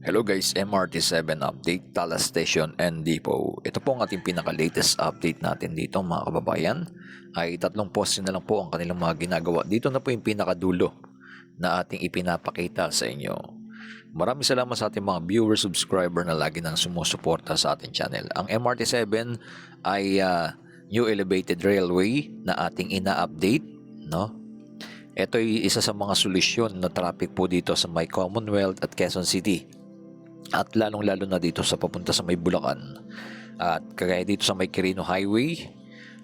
Hello guys, MRT7 update, Talas Station and Depot. Ito po ang ating pinaka-latest update natin dito mga kababayan. Ay tatlong poste na lang po ang kanilang mga ginagawa. Dito na po yung pinakadulo na ating ipinapakita sa inyo. Maraming salamat sa ating mga viewer, subscriber na lagi nang sumusuporta sa ating channel. Ang MRT7 ay new elevated railway na ating ina-update, no? Ito ay isa sa mga solusyon na traffic po dito sa may Commonwealth at Quezon City. At lalong-lalo na dito sa papunta sa may Bulacan. At kagaya dito sa may Quirino Highway,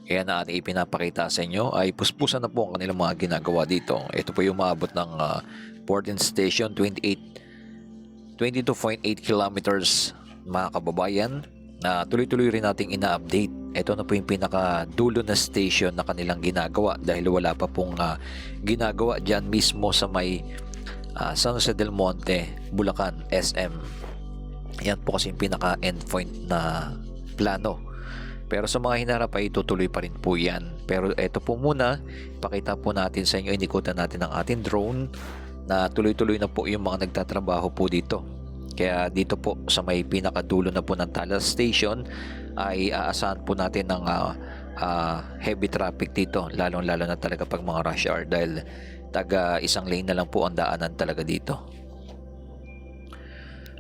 kaya na ating ipinapakita sa inyo ay puspusan na po ang kanilang mga ginagawa dito. Ito po yung maabot ng 14th Station, 22.8 kilometers mga kababayan, na tuloy-tuloy rin nating ina-update. Ito na po yung pinakadulo na station na kanilang ginagawa dahil wala pa pong ginagawa dyan mismo sa may San Jose del Monte, Bulacan, SM. Yan po kasi yung pinaka-endpoint na plano. Pero sa mga hinarap ay tutuloy pa rin po yan. Pero ito po muna, pakita po natin sa inyo, inikutan natin ang ating drone na tuloy-tuloy na po yung mga nagtatrabaho po dito. Kaya dito po sa may pinakadulo na po ng Talas Station ay aasahan po natin ng heavy traffic dito. Lalong-lalo na talaga pag mga rush hour dahil taga isang lane na lang po ang daanan talaga dito.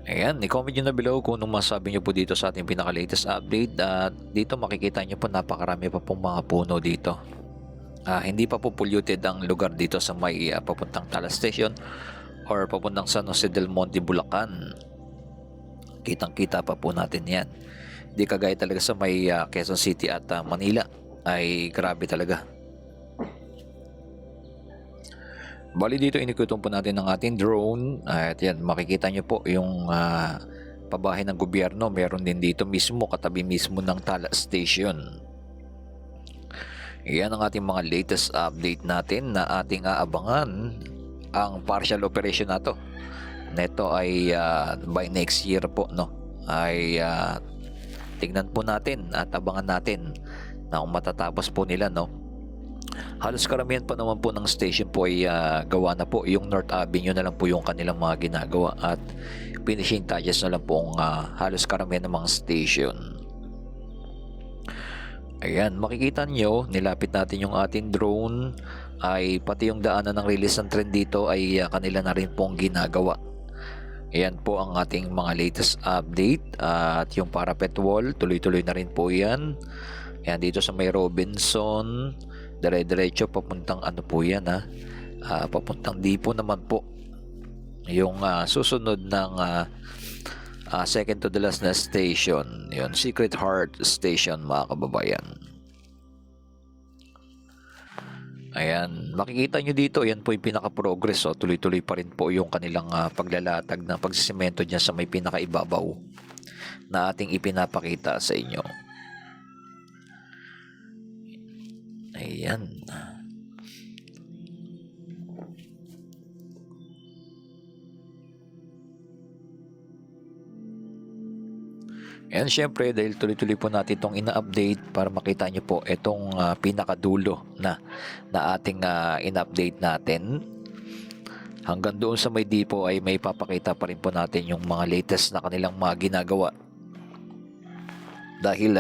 Ayan, i-comment nyo na below kung anong masabi nyo po dito sa ating pinaka-latest update. Dito makikita nyo po napakarami pa pong mga puno dito. Hindi pa po polluted ang lugar dito sa may papuntang Talas Station or papuntang San Jose del Monte, Bulacan. Kitang-kita pa po natin yan. Hindi kagaya talaga sa may Quezon City at Manila. Ay grabe talaga. Bali dito inikutan po natin ng ating drone at yan makikita nyo po yung pabahay ng gobyerno. Meron din dito mismo katabi mismo ng Talas Station. Yan ang ating mga latest update natin na ating aabangan ang partial operation na to. Neto ay by next year po, no? Ay tignan po natin at abangan natin na kung matatapos po nila, no? Halos karamihan pa naman po ng station po ay gawa na po. Yung North Avenue na lang po yung kanilang mga ginagawa at finishing touches na lang po ang halos karamihan ng mga station. Ayan, makikita nyo, nilapit natin yung ating drone ay pati yung daanan ng release ng trend dito ay kanila na rin pong ginagawa. Ayan po ang ating mga latest update at yung parapet wall, tuloy-tuloy na rin po yan. Ayan, dito sa may Robinson, dire-diretso papuntang ano po yan papuntang Depot naman po yung susunod ng second to the last na station, yun, Secret Heart Station mga kababayan. Ayan, makikita nyo dito, yan po yung pinaka-progress. Tuloy-tuloy pa rin po yung kanilang paglalatag ng pagsisemento dyan sa may pinaka-ibabaw na ating ipinapakita sa inyo. Ayan. And syempre dahil tuloy-tuloy po natin itong ina-update para makita nyo po itong pinakadulo na ating ina-update natin. Hanggang doon sa may Depot ay may papakita pa rin po natin yung mga latest na kanilang mga ginagawa. Dahil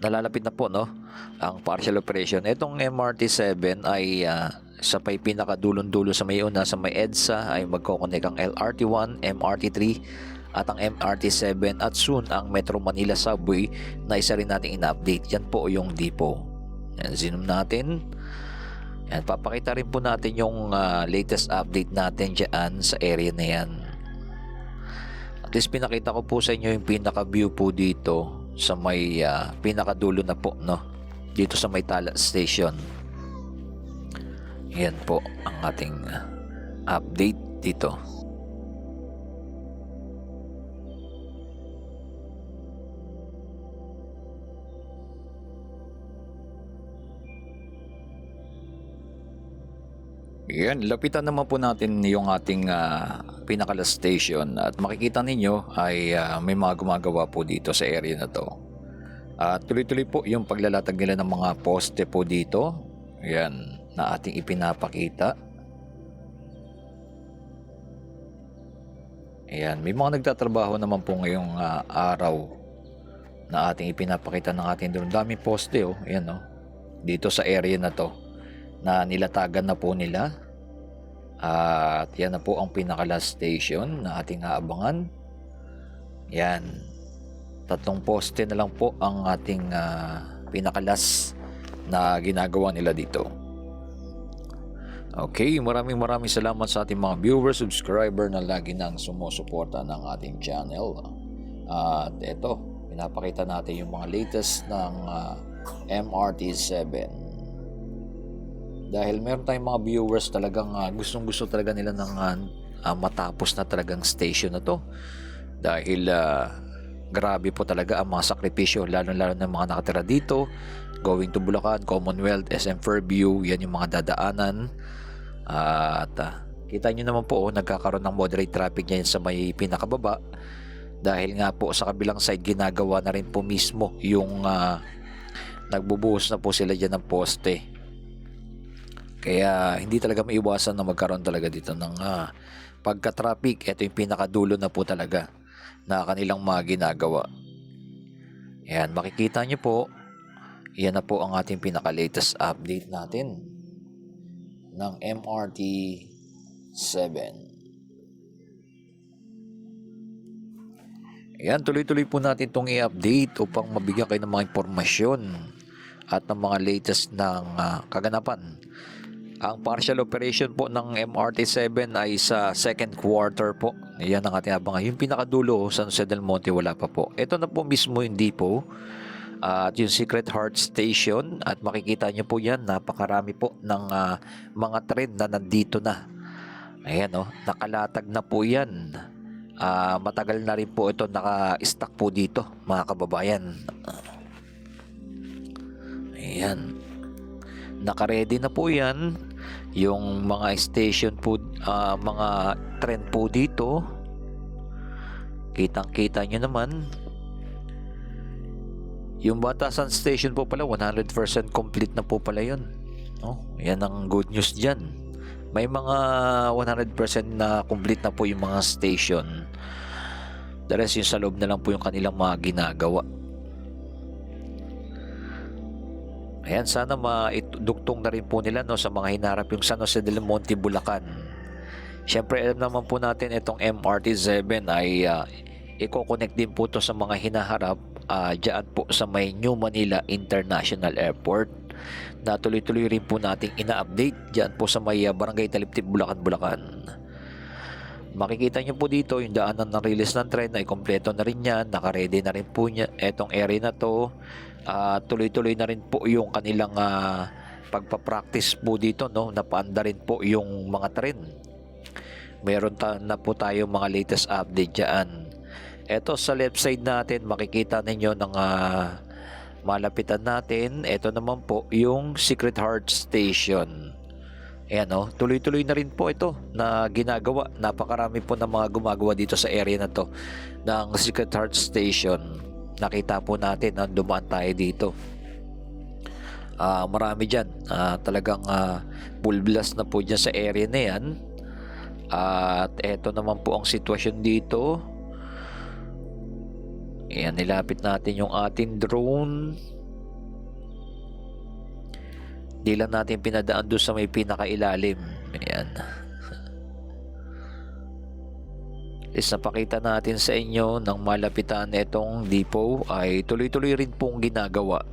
nalalapit na po, no, ang partial operation. Itong MRT7 ay sa may pinakadulon-dulo sa may una, sa may EDSA ay magkoconnect ang LRT1, MRT3 at ang MRT7 at soon ang Metro Manila Subway na isa rin natin in-update. Yan po yung Depot. Yan, zoom natin. Yan, papakita rin po natin yung latest update natin dyan sa area na yan. At least pinakita ko po sa inyo yung pinaka-view po dito sa may pinakadulo na po, no, dito sa may Talas Station. Yan po ang ating update dito. Yan, lapitan naman po natin yung ating pinaka-last station at makikita ninyo ay may mga gumagawa po dito sa area na to. Tuloy-tuloy po yung paglalatag nila ng mga poste po dito. Yan, na ating ipinapakita. Ayan, may mga nagtatrabaho naman po ngayong araw na ating ipinapakita ng ating drone. Daming poste oh, ayan oh. Dito sa area na to na nilatagan na po nila. At yan na po ang pinaka last station na ating aabangan. Yan. 3 poste na lang po ang ating pinakalas na ginagawa nila dito. Okay, maraming salamat sa ating mga viewers, subscriber na lagi nang sumusuporta ng ating channel. At eto, pinapakita natin yung mga latest ng MRT-7. Dahil meron tayong mga viewers talagang gustong-gusto talaga nila ng matapos na talagang station na to. Dahil grabe po talaga ang mga sakripisyo, lalo-lalo ng mga nakatira dito. Going to Bulacan, Commonwealth, SM Fairview, yan yung mga dadaanan. At kita nyo naman po, nagkakaroon ng moderate traffic ngayon sa may pinakababa. Dahil nga po sa kabilang side, ginagawa na rin po mismo yung nagbubuhos na po sila dyan ng poste. Kaya hindi talaga maiwasan na magkaroon talaga dito ng pagka-traffic. Ito yung pinakadulo na po talaga na kanilang mga ginagawa. Ayan, makikita nyo po, yan na po ang ating pinaka-latest update natin ng MRT-7. Ayan, tuloy-tuloy po natin itong i-update upang mabigyan kayo ng mga impormasyon at ng mga latest ng kaganapan. Ang partial operation po ng MRT-7 ay sa second quarter po. Yan ang ating abangan. Yung pinakadulo, San Jose del Monte, wala pa po. Ito na po mismo yung depot at yung Secret Heart Station. At makikita nyo po yan, napakarami po ng mga tren na nandito na. Ayan o, nakalatag na po yan. Matagal na rin po ito naka-stack po dito, mga kababayan. Ayan. Naka-ready na po yan. Yung mga station po, mga tren po dito. Kitang-kita nyo naman. Yung Batasan Station po pala, 100% complete na po pala yun. No? Yan ang good news dyan. May mga 100% na complete na po yung mga station. The rest yung sa loob na lang po yung kanilang mga ginagawa. Ayan, sana maiduktong na rin po nila no, sa mga hinarap yung San Jose del Monte, Bulacan. Siyempre, alam naman po natin itong MRT-7 ay i-connect din po to sa mga hinaharap dyan po sa may New Manila International Airport na tuloy-tuloy rin po nating ina-update dyan po sa may Barangay Taliptip, Bulacan. Makikita nyo po dito yung daanan ng release ng tren ay kompleto na rin yan, naka-ready na rin po niya etong area na to. Tuloy-tuloy na rin po yung kanilang pagpapractice po dito, no? Napaanda rin po yung mga tren. Meron na po tayo mga latest update dyan. Ito sa left side natin, makikita ninyo ng malapitan natin. Ito naman po yung Secret Heart Station. Ayan o, tuloy-tuloy na rin po ito na ginagawa. Napakarami po ng mga gumagawa dito sa area na to ng Secret Heart Station. Nakita po natin na dumaan tayo dito. Marami dyan. Talagang full blast na po dyan sa area na yan. At eto naman po ang sitwasyon dito. Ayan, nilapit natin yung ating drone. Di lang natin pinadaan doon sa may pinakailalim. Ayan. Is napakita natin sa inyo ng malapitan itong depot ay tuloy-tuloy rin pong ginagawa.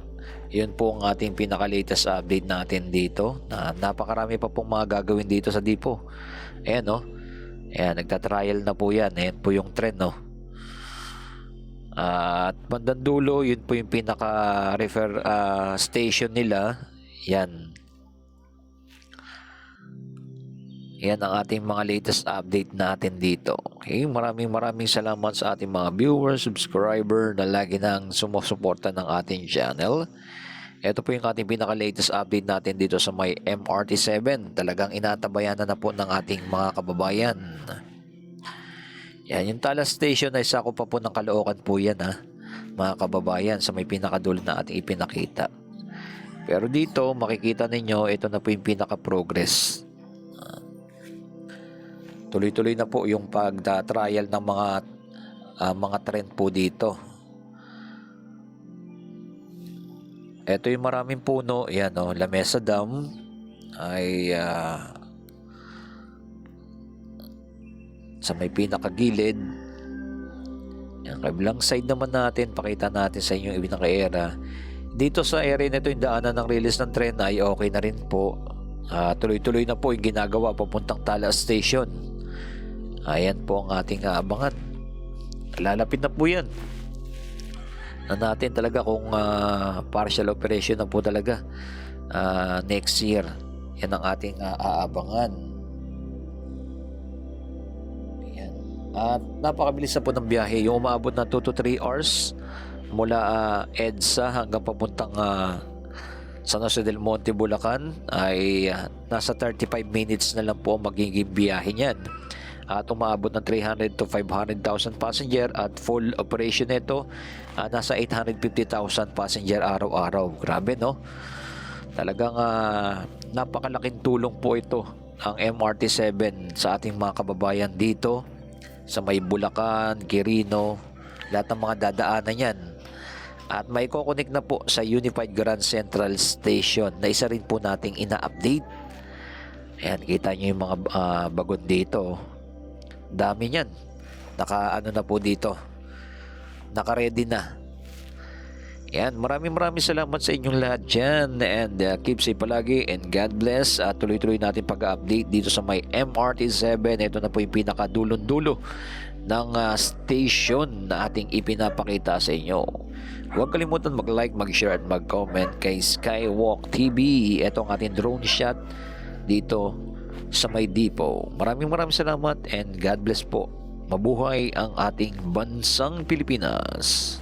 Yun po ang ating pinaka-latest update natin dito. Napakarami pa pong mga gagawin dito sa depot. Ayan o. Ayan, nagtatrial na po yan. Ayan po yung tren no. At bandang dulo, yun po yung pinaka-refer station nila. Yan. Yan ang ating mga latest update natin dito. Okay, maraming salamat sa ating mga viewers, subscriber na lagi nang sumusuporta ng ating channel. Ito po yung ating pinaka-latest update natin dito sa may MRT-7. Talagang inatabayan na po ng ating mga kababayan. Yan, yung Talas Station ay sako pa po ng Caloocan po yan mga kababayan, sa may pinakadulo na ating ipinakita. Pero dito, makikita ninyo, ito na po yung pinaka-progress. Tuloy-tuloy na po yung pagda-trial ng mga trend po dito. Ito yung maraming puno, yan o, Lamesa Dam ay sa may pinakagilid. Yan, kabilang side naman natin, pakita natin sa inyo yung pinaka-era. Dito sa area nito, yung daanan ng release ng tren ay okay na rin po. Tuloy-tuloy na po yung ginagawa papuntang Talas Station. Ayan po ang ating aabangan. Lalapit na po yan. Na natin talaga kung partial operation na po talaga next year. Yan ang ating aabangan. Ayan. At napakabilis na po ng biyahe. Yung umabot na 2 to 3 hours mula EDSA hanggang papuntang San Jose del Monte, Bulacan ay nasa 35 minutes na lang po ang magiging biyahe niyan. At umaabot ng 300 to 500,000 passenger at full operation nito nasa 850,000 passenger araw-araw. Grabe, no? Talagang napakalaking tulong po ito ang MRT-7 sa ating mga kababayan dito sa may Bulacan, Quirino, lahat ng mga dadaanan yan. At may kukonek na po sa Unified Grand Central Station na isa rin po nating ina-update. Ayan, kita nyo yung mga bagon dito. Dami niyan. Naka-ano na po dito. Naka-ready na. Yan, maraming salamat sa inyong lahat dyan. And keep safe palagi and God bless. Tuloy-tuloy natin pag-update dito sa may MRT-7. Ito na po yung pinakadulon-dulo ng station na ating ipinapakita sa inyo. Huwag kalimutan mag-like, mag-share at mag-comment kay Skywalk TV. Ito ang ating drone shot dito sa may depot. Maraming salamat and God bless po. Mabuhay ang ating bansang Pilipinas.